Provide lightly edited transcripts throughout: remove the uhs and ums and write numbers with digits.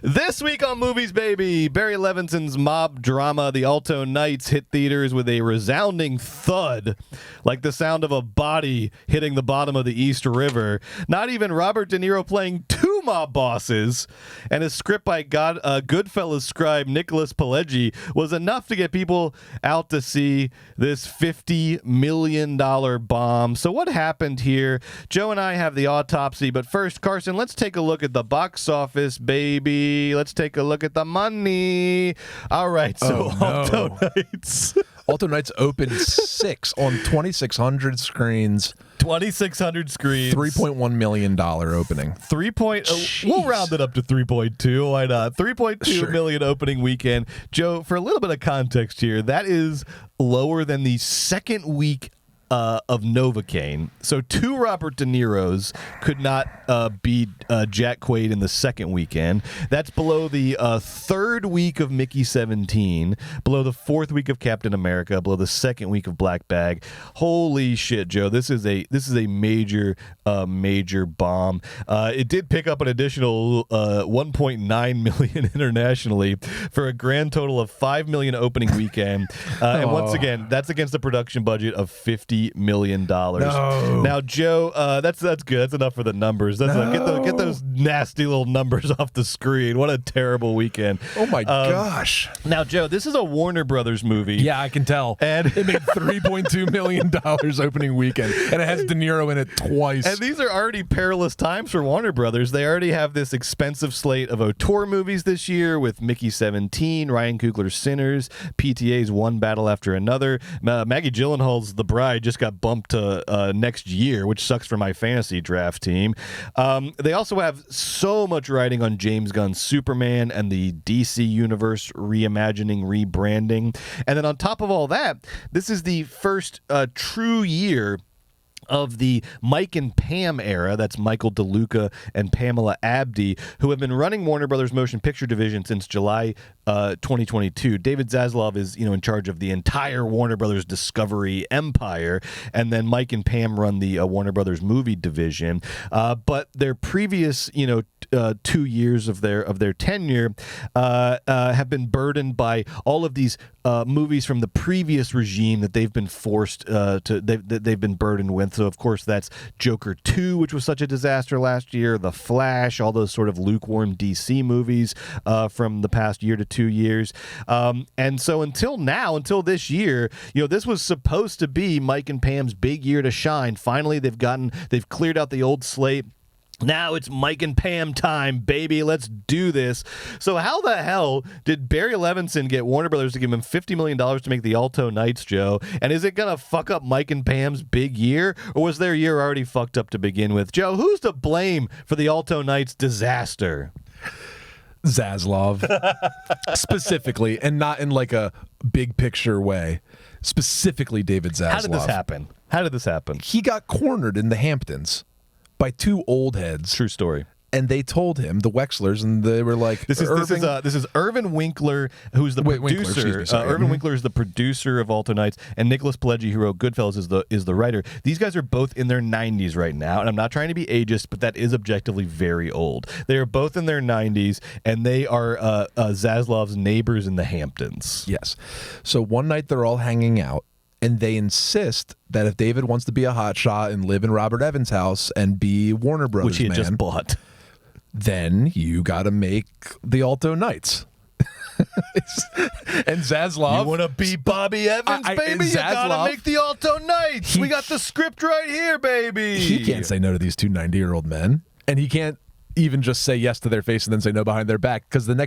This week on Movies, baby, Barry Levinson's mob drama, The Alto Knights, hit theaters with a resounding thud, like the sound of a body hitting the bottom of the East River. Not even Robert De Niro playing two mob bosses, and a script by Goodfellas scribe Nicholas Pileggi was enough to get people out to see this $50 million bomb. So what happened here? Joe and I have the autopsy, but first, Carson, let's take a look at the box office, baby. Let's take a look at the money. All right, so Alto Knights. Alto Knights opened 6 on 2,600 screens. 2,600 screens. $3.1 million opening. We'll round it up to 3.2. Why not? 3.2 million opening weekend. Joe, for a little bit of context here, that is lower than the second week of Novocaine. So 2 Robert De Niros could not beat Jack Quaid in the second weekend. That's below the third week of Mickey 17, below the fourth week of Captain America, below the second week of Black Bag. Holy shit, Joe! This is a major bomb. It did pick up an additional 1.9 million internationally for a grand total of 5 million opening weekend. And once again, that's against a production budget of $50 million. No. Now, Joe, that's good. That's enough for the numbers. Get those nasty little numbers off the screen. What a terrible weekend. Oh my gosh. Now, Joe, this is a Warner Brothers movie. Yeah, I can tell. And it made $3.2 million opening weekend, and it has De Niro in it twice. And these are already perilous times for Warner Brothers. They already have this expensive slate of auteur movies this year with Mickey 17, Ryan Coogler's Sinners, PTA's One Battle After Another. Maggie Gyllenhaal's The Bride just got bumped to next year, which sucks for my fantasy draft team. They also have so much writing on James Gunn's Superman and the DC Universe reimagining, rebranding. And then on top of all that, this is the first true year of the Mike and Pam era. That's Michael DeLuca and Pamela Abdy, who have been running Warner Brothers Motion Picture Division since July 2022. David Zaslav is, in charge of the entire Warner Brothers Discovery empire, and then Mike and Pam run the Warner Brothers Movie Division. But their previous, 2 years of their tenure have been burdened by all of these movies from the previous regime that they've been forced they've been burdened with. So, of course, that's Joker 2, which was such a disaster last year, The Flash, all those sort of lukewarm DC movies from the past year to 2 years. And so until this year, this was supposed to be Mike and Pam's big year to shine. Finally, they've cleared out the old slate. Now it's Mike and Pam time, baby. Let's do this. So how the hell did Barry Levinson get Warner Brothers to give him $50 million to make the Alto Knights, Joe? And is it going to fuck up Mike and Pam's big year? Or was their year already fucked up to begin with? Joe, who's to blame for the Alto Knights disaster? Zaslav. Specifically, and not in like a big picture way. Specifically David Zaslav. How did this happen? He got cornered in the Hamptons by 2 old heads. True story. And they told him, the Wexlers, and they were like, "This is Irvin Winkler, who's the producer. Irvin Winkler is the producer of Alto Knights, and Nicholas Pileggi, who wrote Goodfellas, is the writer. These guys are both in their 90s right now, and I'm not trying to be ageist, but that is objectively very old. They are both in their 90s, and they are Zaslav's neighbors in the Hamptons. Yes. So one night they're all hanging out, and they insist that if David wants to be a hotshot and live in Robert Evans' house and be Warner Brothers, which he had just bought, then you got to make the Alto Knights. And Zaslav, you want to be Bobby Evans, baby? You got to make the Alto Knights. We got the script right here, baby. He can't say no to these 2 90-year-old men, and he can't even just say yes to their face and then say no behind their back, because then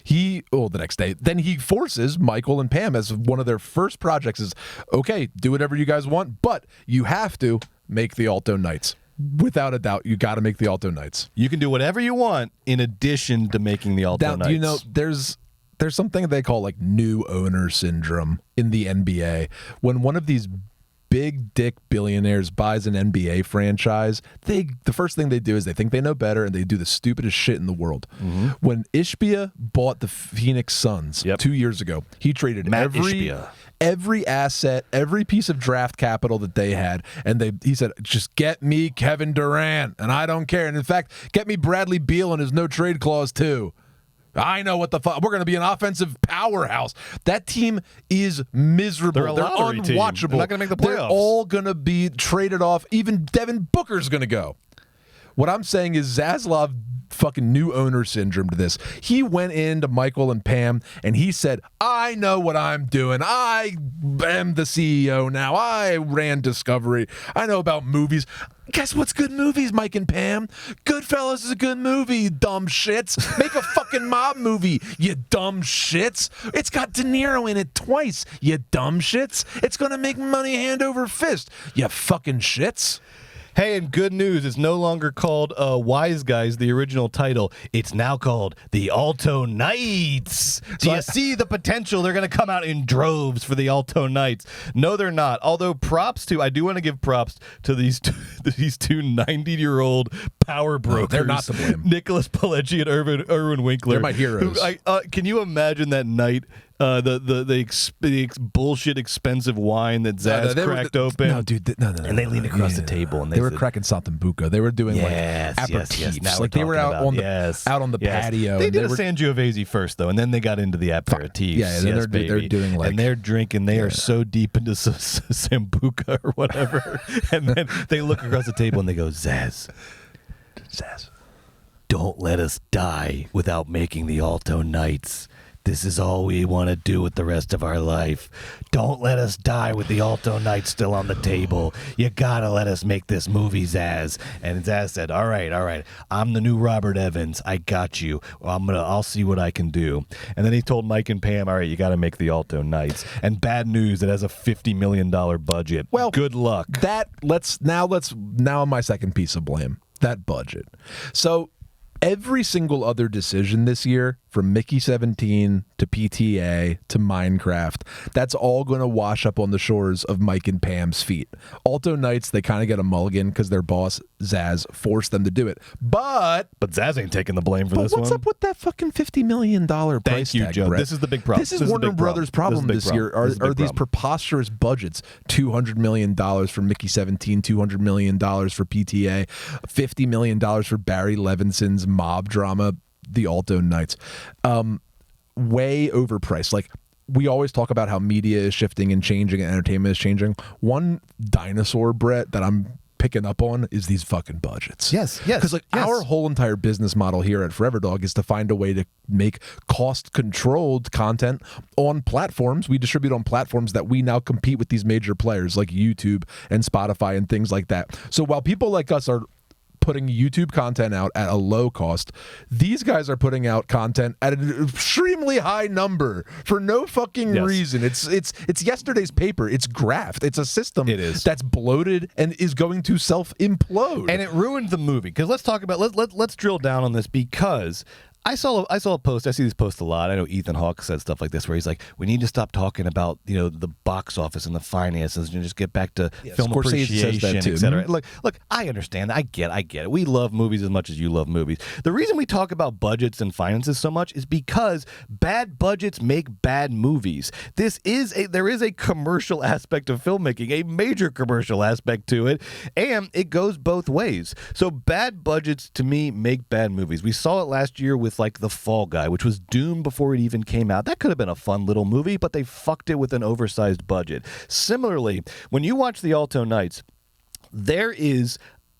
he forces Michael and Pam, as one of their first projects, is, okay, do whatever you guys want, but you have to make the Alto Knights. Without a doubt, you got to make the Alto Knights. You can do whatever you want in addition to making the Alto Knights. There's something they call like new owner syndrome in the NBA. When one of these big dick billionaires buys an NBA franchise, the first thing they do is they think they know better, and they do the stupidest shit in the world. Mm-hmm. When Ishbia bought the Phoenix Suns 2 years ago, he traded every asset, every piece of draft capital that they had, and he said, just get me Kevin Durant, and I don't care. And in fact, get me Bradley Beal and his no trade clause too. I know what the fuck. We're going to be an offensive powerhouse. That team is miserable. They're unwatchable. Team. They're not going to make the playoffs. They're all going to be traded off. Even Devin Booker's going to go. What I'm saying is Zaslav fucking new owner syndrome to this. He went into Michael and Pam and he said, I know what I'm doing. I am the CEO now. I ran Discovery. I know about movies. Guess what's good movies, Mike and Pam? Goodfellas is a good movie, you dumb shits. Make a fucking mob movie, you dumb shits. It's got De Niro in it twice, you dumb shits. It's going to make money hand over fist, you fucking shits. Hey, and good news, it's no longer called Wise Guys, the original title. It's now called the Alto Knights. Do you see the potential? They're going to come out in droves for the Alto Knights. No, they're not. Although I do want to give props to these two 90-year-old power brokers. They're not to blame. Nicholas Pileggi and Irwin Winkler. They're my heroes. Can you imagine that night? The bullshit expensive wine that Zaz cracked open. No, dude, no. And they leaned across the table and they were cracking Sambuca. They were doing yes, aperitifs. Now like they were out on the patio. They did a Sangiovese first though, and then they got into the aperitifs. Yeah, they're doing like, and they're drinking. They are so deep into Sambuca or whatever, and then they look across the table and they go, Zaz, don't let us die without making the Alto Knights. This is all we want to do with the rest of our life. Don't let us die with the Alto Knights still on the table. You gotta let us make this movie, Zaz. And Zaz said, all right. I'm the new Robert Evans. I got you. I'll see what I can do. And then he told Mike and Pam, all right, you gotta make the Alto Knights. And bad news, it has a $50 million budget. Well, good luck. Now my second piece of blame. That budget. So every single other decision this year, from Mickey 17 to PTA to Minecraft, that's all going to wash up on the shores of Mike and Pam's feet. Alto Knights, they kind of get a mulligan because their boss, Zaz, forced them to do it. But Zaz ain't taking the blame for this one. What's up with that fucking $50 million price Thank you, tag, Joe. Brett? This is the big problem. This is Warner Brothers' problem this year. Are these preposterous budgets? $200 million for Mickey 17, $200 million for PTA, $50 million for Barry Levinson's mob drama, The Alto Knights. Way overpriced. Like, we always talk about how media is shifting and changing and entertainment is changing. One dinosaur, Brett, that I'm picking up on is these fucking budgets. Yes. Because our whole entire business model here at Forever Dog is to find a way to make cost-controlled content on platforms. We distribute on platforms that we now compete with these major players like YouTube and Spotify and things like that. So while people like us are putting YouTube content out at a low cost, these guys are putting out content at an extremely high number for no fucking reason. It's yesterday's paper. It's graft. It's a system that's bloated and is going to self-implode. And it ruined the movie. Because let's talk about let's drill down on this, because I saw a post. I see these posts a lot. I know Ethan Hawke said stuff like this, where he's like, "We need to stop talking about the box office and the finances, and just get back to film appreciation, etc." Look, I understand. I get it. We love movies as much as you love movies. The reason we talk about budgets and finances so much is because bad budgets make bad movies. There is a commercial aspect of filmmaking, a major commercial aspect to it, and it goes both ways. So bad budgets to me make bad movies. We saw it last year with like The Fall Guy, which was doomed before it even came out. That could have been a fun little movie, but they fucked it with an oversized budget. Similarly, when you watch The Alto Knights,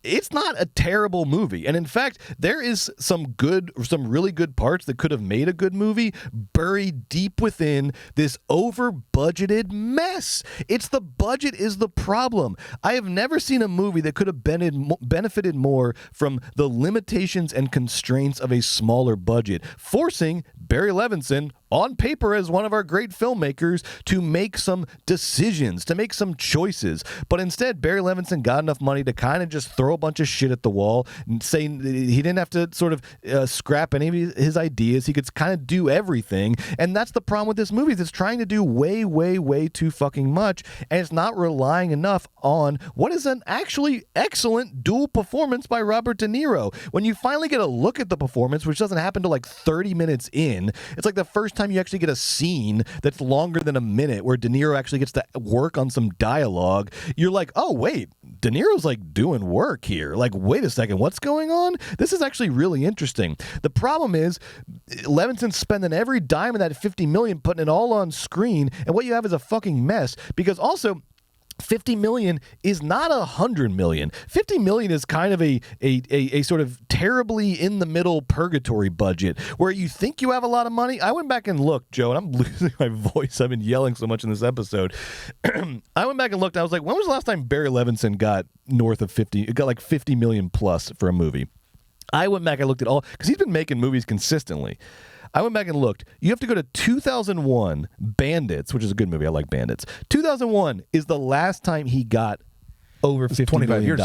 it's not a terrible movie. And in fact, there is some really good parts that could have made a good movie buried deep within this over-budgeted mess. It's the budget is the problem. I have never seen a movie that could have benefited more from the limitations and constraints of a smaller budget, forcing Barry Levinson, on paper as one of our great filmmakers, to make some decisions, to make some choices. But instead, Barry Levinson got enough money to kind of just throw a bunch of shit at the wall and say he didn't have to sort of scrap any of his ideas. He could kind of do everything. And that's the problem with this movie. It's trying to do way, way, way too fucking much. And it's not relying enough on what is an actually excellent dual performance by Robert De Niro. When you finally get a look at the performance, which doesn't happen till like 30 minutes in, in. It's like the first time you actually get a scene that's longer than a minute where De Niro actually gets to work on some dialogue. You're like, oh, wait, De Niro's like doing work here. Like, wait a second, what's going on? This is actually really interesting. The problem is Levinson's spending every dime of that $50 million, putting it all on screen, and what you have is a fucking mess, because also $50 million is not $100 million. $50 million is kind of a sort of terribly in the middle purgatory budget where you think you have a lot of money. I went back and looked, Joe, and I'm losing my voice. I've been yelling so much in this episode. I went back and looked. I was like, when was the last time Barry Levinson got north of 50? It got like 50 million plus for a movie. I went back and looked at all, because he's been making movies consistently. I went back and looked. You have to go to 2001, Bandits, which is a good movie. I like Bandits. 2001 is the last time he got over $50 million.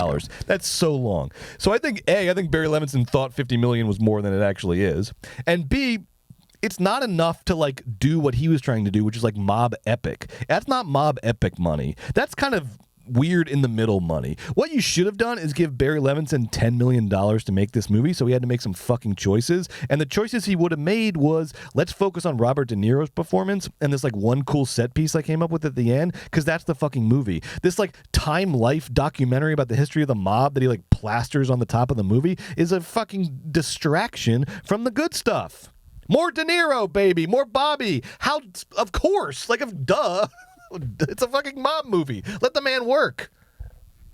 That's so long. So I think, A, I think Barry Levinson thought $50 million was more than it actually is. And B, it's not enough to like do what he was trying to do, which is like mob epic. That's not mob epic money. That's kind of weird in the middle money. What you should have done is give Barry Levinson $10 million to make this movie, so he had to make some fucking choices. And the choices he would have made was, let's focus on Robert De Niro's performance and this like one cool set piece I came up with at the end, because that's the fucking movie. This like Time Life documentary about the history of the mob that he like plasters on the top of the movie is a fucking distraction from the good stuff. More De Niro, baby. More Bobby. How? Of course. Like, duh. It's a fucking mob movie. Let the man work.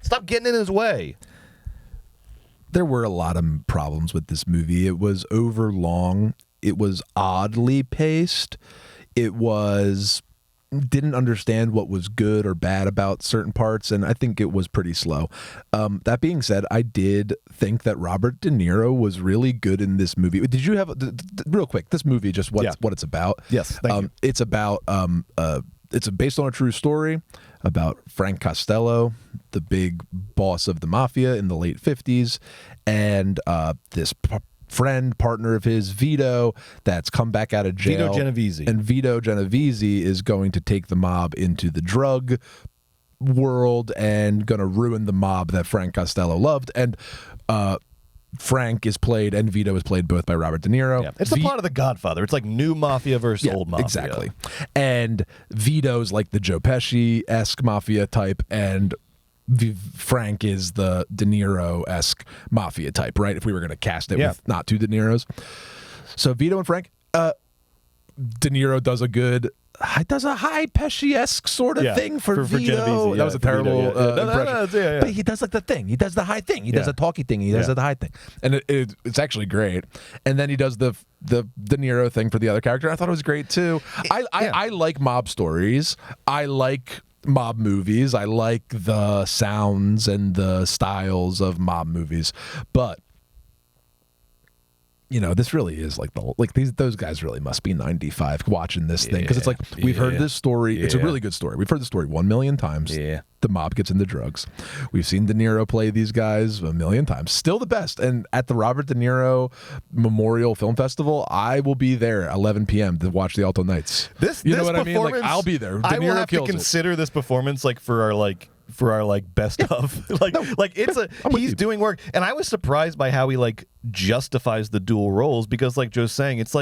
Stop getting in his way. There were a lot of problems with this movie. It was overlong. It was oddly paced. It was didn't understand what was good or bad about certain parts, and I think it was pretty slow. That being said, I did think that Robert De Niro was really good in this movie. Did you have real quick? This movie, just what it's about? Yes, thank you. It's about it's based on a true story about Frank Costello, the big boss of the mafia in the late 50s, and this partner of his, Vito, that's come back out of jail. Vito Genovese. And Vito Genovese is going to take the mob into the drug world and going to ruin the mob that Frank Costello loved. And Frank is played, and Vito is played both by Robert De Niro. Yeah. It's the plot of The Godfather. It's like new mafia versus old mafia. Exactly. And Vito's like the Joe Pesci-esque mafia type, and Frank is the De Niro-esque mafia type, right? If we were going to cast it with not two De Niros. So Vito and Frank, De Niro does a high Pesci-esque sort of thing for Vito. Genovese, that was a terrible impression. But he does like the thing. He does the high thing. He does the talky thing. He does the high thing. And it's actually great. And then he does the De Niro thing for the other character. I thought it was great too. I like mob stories. I like mob movies. I like the sounds and the styles of mob movies. But you know, this really is like those guys really must be 95 watching this thing, because it's like we've heard this story. It's a really good story. We've heard the story 1 million times. Yeah. The mob gets into drugs. We've seen De Niro play these guys 1 million times. Still the best. And at the Robert De Niro Memorial Film Festival, I will be there at 11 p.m. to watch the Alto Knights. You know what I mean? Like, I'll be there. De Niro I will have to consider this performance like for our best of he's doing work. And I was surprised by how he like justifies the dual roles, because like Joe's saying, it's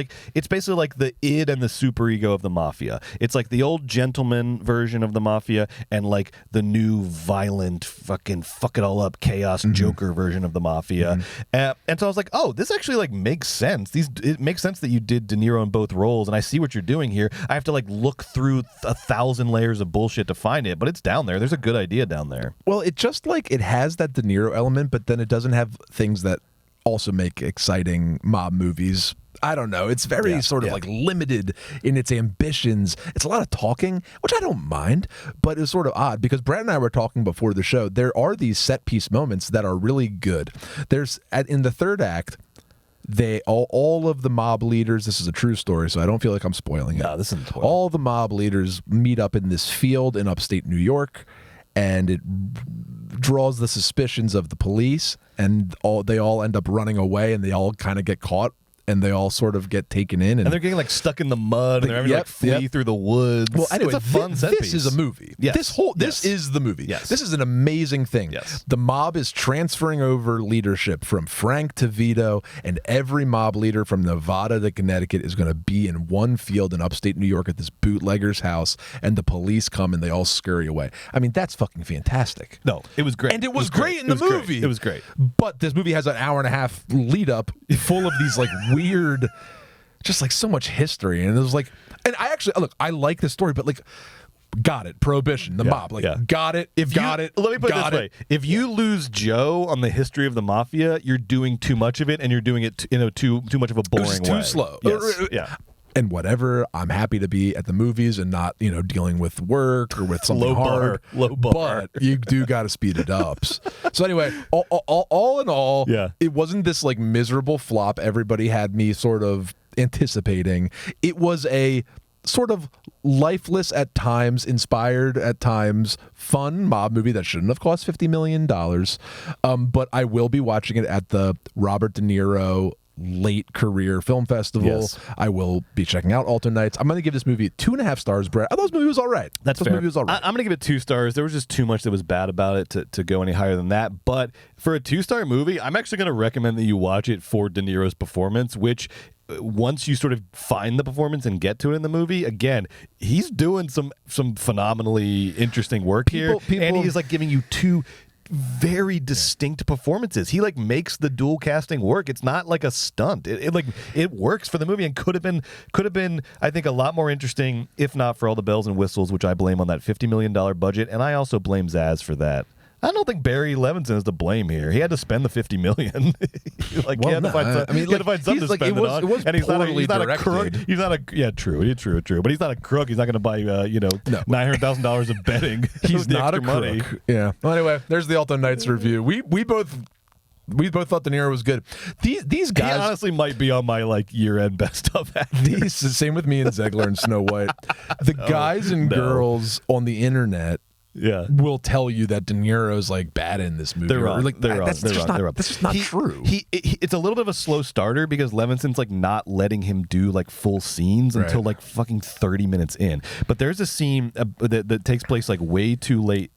basically like the id and the superego of the mafia. It's like the old gentleman version of the mafia and like the new violent fucking fuck it all up chaos Joker version of the mafia. And so I was like, oh, this actually like makes sense. It makes sense that you did De Niro in both roles, and I see what you're doing here. I have to like look through 1,000 layers of bullshit to find it, but it's down there. There's a good idea down there. Well, it just like it has that De Niro element, but then it doesn't have things that also make exciting mob movies. I don't know. It's very sort of like limited in its ambitions. It's a lot of talking, which I don't mind, but it's sort of odd because Brad and I were talking before the show. There are these set piece moments that are really good. There's in the third act, all of the mob leaders, this is a true story, so I don't feel like I'm spoiling it. No, this isn't spoiling. All the mob leaders meet up in this field in upstate New York, and it draws the suspicions of the police, and they all end up running away, and they all kind of get caught and they all sort of get taken in. And they're getting like stuck in the mud, and they're having to like flee through the woods. Well, anyway, it's a fun set this piece. is a movie. Yes. This is the movie. Yes. This is an amazing thing. Yes. The mob is transferring over leadership from Frank to Vito, and every mob leader from Nevada to Connecticut is going to be in one field in upstate New York at this bootlegger's house, and the police come and they all scurry away. I mean, that's fucking fantastic. No, it was great. And it was great in the movie. It was great. But this movie has an hour and a half lead up full of these like weird, just like so much history. And it was like, and I actually, look, I like this story, but like, got it. Prohibition, the mob, like, got it. Got it. Let me put it this way. If you lose Joe on the history of the mafia, you're doing too much of it, and you're doing it too much of a boring way. Too slow. Yes. Yeah. And whatever, I'm happy to be at the movies and not, dealing with work or with something hard. Low bar. But you do got to speed it up. So anyway, all in all, it wasn't this like miserable flop everybody had me sort of anticipating. It was a sort of lifeless at times, inspired at times, fun mob movie that shouldn't have cost $50 million. But I will be watching it at the Robert De Niro late career film festival. Yes. I will be checking out Alto Knights. I'm going to give this movie 2.5 stars, Brett. I thought this movie was all right. That's fair. Movie was all right. I'm going to give it 2 stars. There was just too much that was bad about it to go any higher than that. But for a 2-star movie, I'm actually going to recommend that you watch it for De Niro's performance, which once you sort of find the performance and get to it in the movie, again, he's doing some phenomenally interesting work here. And he's like giving you 2 very distinct performances. He like makes the dual casting work. It's not like a stunt. It works for the movie and could have been I think a lot more interesting if not for all the bells and whistles, which I blame on that $50 million budget, and I also blame Zaz for that. I don't think Barry Levinson is to blame here. He had to spend the $50 million. He had to find something to spend it on. It was and he's not a crook. directed. He's not a true. But he's not a crook. He's not going to buy $900,000 of betting. He's not a crook. Money. Yeah. Well, anyway, there's the Alto Knights review. We both thought De Niro was good. These guys, he honestly might be on my like year-end best of actors. Same with me and Zegler and Snow White. The guys and girls on the internet will tell you that De Niro's like bad in this movie. They're wrong. That's just not true. It's a little bit of a slow starter because Levinson's like not letting him do like full scenes until like fucking 30 minutes in. But there's a scene that takes place like way too late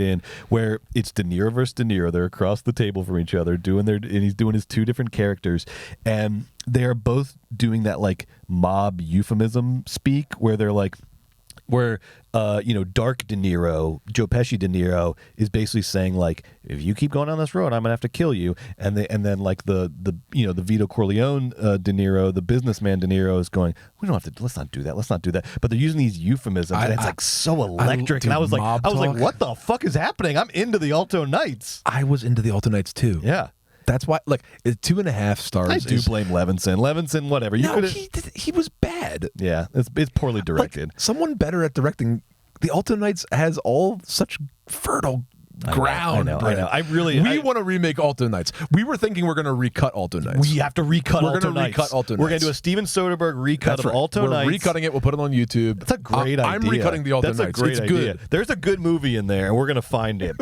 in, where it's De Niro versus De Niro. They're across the table from each other and he's doing his 2 different characters, and they're both doing that like mob euphemism speak where they're like, dark De Niro, Joe Pesci De Niro is basically saying like, if you keep going down this road, I'm gonna have to kill you. And then like the Vito Corleone De Niro, the businessman De Niro is going, let's not do that. But they're using these euphemisms, and it's like so electric. And I was like, what the fuck is happening? I'm into the Alto Knights. I was into the Alto Knights too. Yeah. That's why, like, 2.5 stars. I do blame Levinson. Levinson, whatever. He was bad. Yeah, it's poorly directed. Like, someone better at directing. The Alto Knights has all such fertile ground. I know. We want to remake Alto Knights. We were thinking we're going to recut Alto Knights. We have to recut Alto Knights. We're going to recut Alto Knights. We're going to do a Steven Soderbergh recut of Alto Knights. We're recutting it. We'll put it on YouTube. That's a great idea. I'm recutting the Alto Knights. That's a great idea. Good. There's a good movie in there, and we're going to find it.